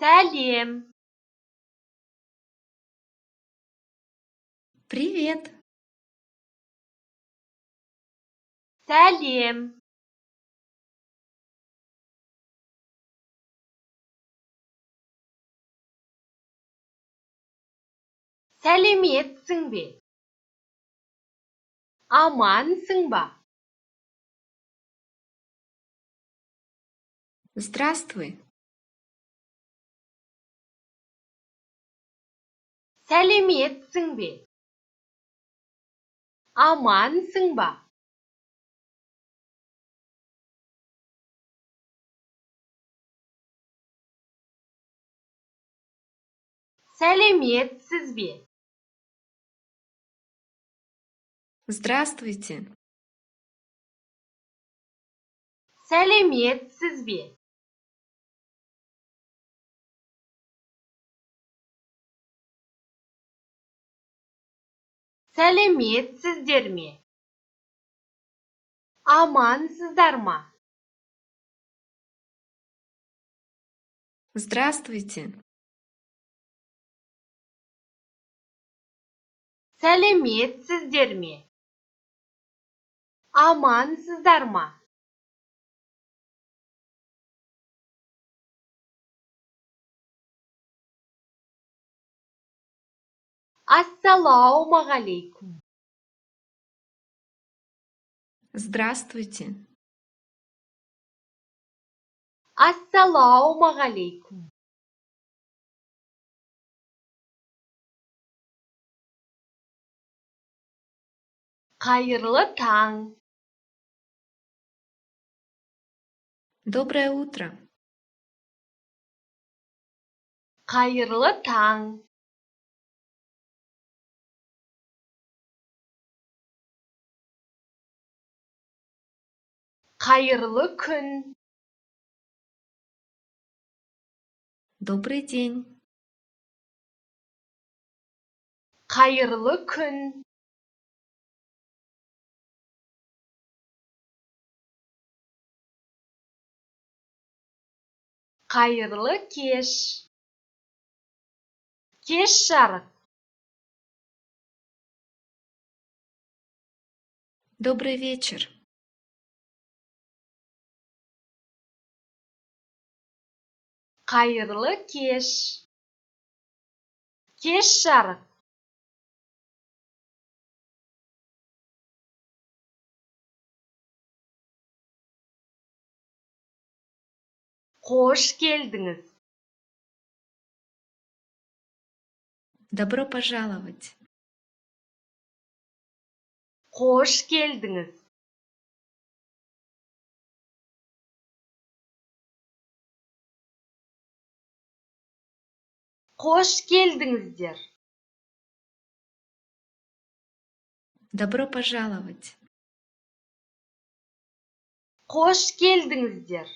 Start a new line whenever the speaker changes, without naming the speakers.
Сәлем.
Привет.
Сәлем. Сәлеметсің бе? Амансың ба?
Здравствуй.
Сәлеметсің бе? Амансың ба? Сәлеметсіз бе?
Здравствуйте.
Сәлеметсіз бе? Сәлеметсіздер ме? Амансыздар ма?
Здравствуйте.
Сәлеметсіздер ме? Амансыздар ма? Ассалаумағалейкум.
Здравствуйте.
Ассалаумағалейкум. Қайырлы таң.
Доброе утро.
Қайырлы таң. Қайырлы күн.
Добрый день.
Қайырлы күн. Қайырлы кеш. Кеш жарық.
Добрый вечер.
Қайырлы кеш. Кеш жарық. Қош келдіңіз.
Добро пожаловать.
Қош келдіңіз. Қош келдіңіздер.
Добро пожаловать.
Қош келдіңіздер.